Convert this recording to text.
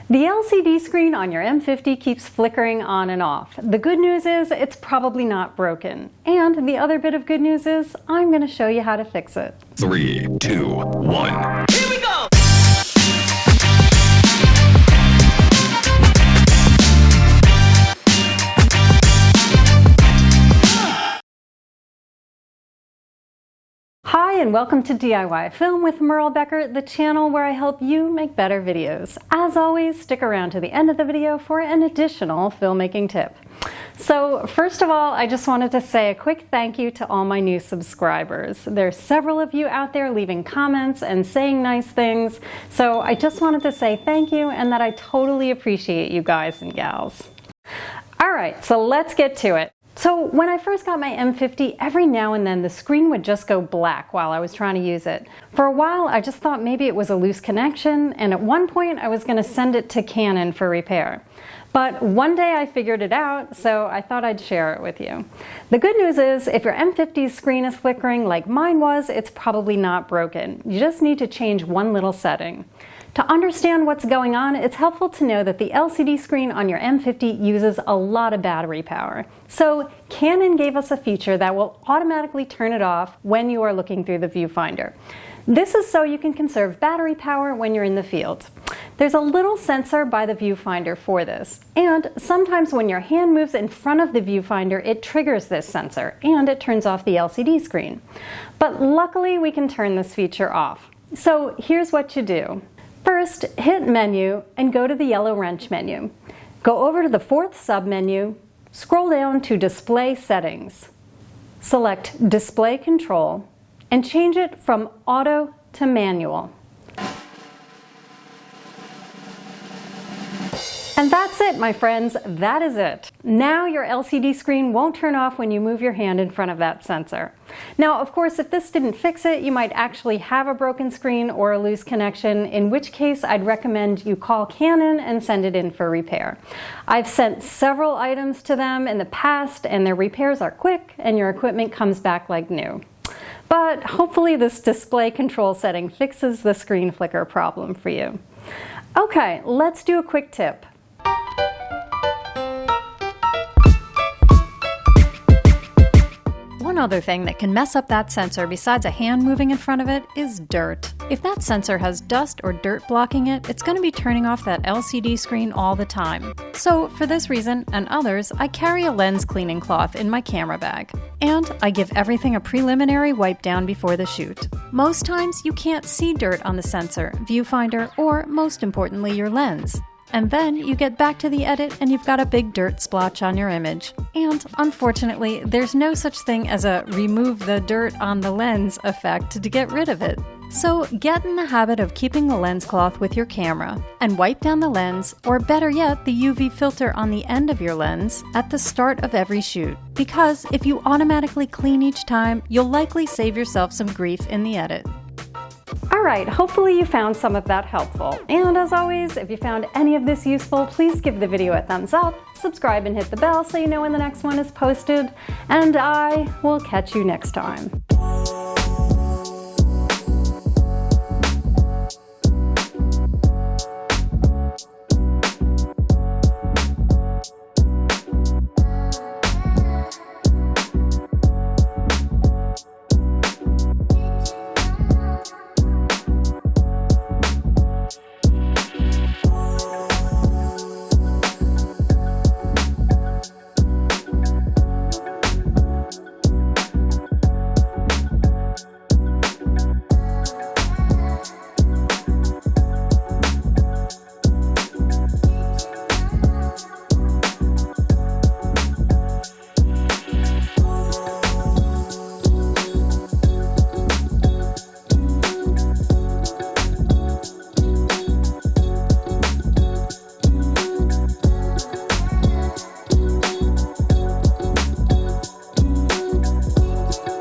The LCD screen on your M50 keeps flickering on and off. The good news is it's probably not broken. And the other bit of good news is I'm going to show you how to fix it. 3, 2, 1. Here we go! Hi and welcome to DIY Film with Merle Becker, the channel where I help you make better videos. As always, stick around to the end of the video for an additional filmmaking tip. So first of all, I just wanted to say a quick thank you to all my new subscribers. There's several of you out there leaving comments and saying nice things, so I just wanted to say thank you and that I totally appreciate you guys and gals. Alright, so let's get to it. So when I first got my M50, every now and then the screen would just go black while I was trying to use it. For a while, I just thought maybe it was a loose connection, and at one point I was going to send it to Canon for repair. But one day I figured it out, so I thought I'd share it with you. The good news is, if your M50's screen is flickering like mine was, it's probably not broken. You just need to change one little setting. To understand what's going on, it's helpful to know that the LCD screen on your M50 uses a lot of battery power. So Canon gave us a feature that will automatically turn it off when you are looking through the viewfinder. This is so you can conserve battery power when you're in the field. There's a little sensor by the viewfinder for this, and sometimes when your hand moves in front of the viewfinder, it triggers this sensor and it turns off the LCD screen. But luckily we can turn this feature off. So here's what you do. First, hit Menu and go to the yellow wrench menu. Go over to the fourth submenu, scroll down to Display Settings. Select Display Control and change it from Auto to Manual. And that's it, my friends, that is it. Now your LCD screen won't turn off when you move your hand in front of that sensor. Now, of course, if this didn't fix it, you might actually have a broken screen or a loose connection, in which case I'd recommend you call Canon and send it in for repair. I've sent several items to them in the past, and their repairs are quick and your equipment comes back like new. But hopefully this display control setting fixes the screen flicker problem for you. Okay, let's do a quick tip. One other thing that can mess up that sensor besides a hand moving in front of it is dirt. If that sensor has dust or dirt blocking it, it's going to be turning off that LCD screen all the time. So for this reason and others, I carry a lens cleaning cloth in my camera bag. And I give everything a preliminary wipe down before the shoot. Most times you can't see dirt on the sensor, viewfinder, or most importantly your lens. And then you get back to the edit and you've got a big dirt splotch on your image. And unfortunately, there's no such thing as a remove the dirt on the lens effect to get rid of it. So get in the habit of keeping the lens cloth with your camera and wipe down the lens, or better yet, the UV filter on the end of your lens at the start of every shoot. Because if you automatically clean each time, you'll likely save yourself some grief in the edit. Alright, hopefully you found some of that helpful. And as always, if you found any of this useful, please give the video a thumbs up, subscribe and hit the bell so you know when the next one is posted, and I will catch you next time.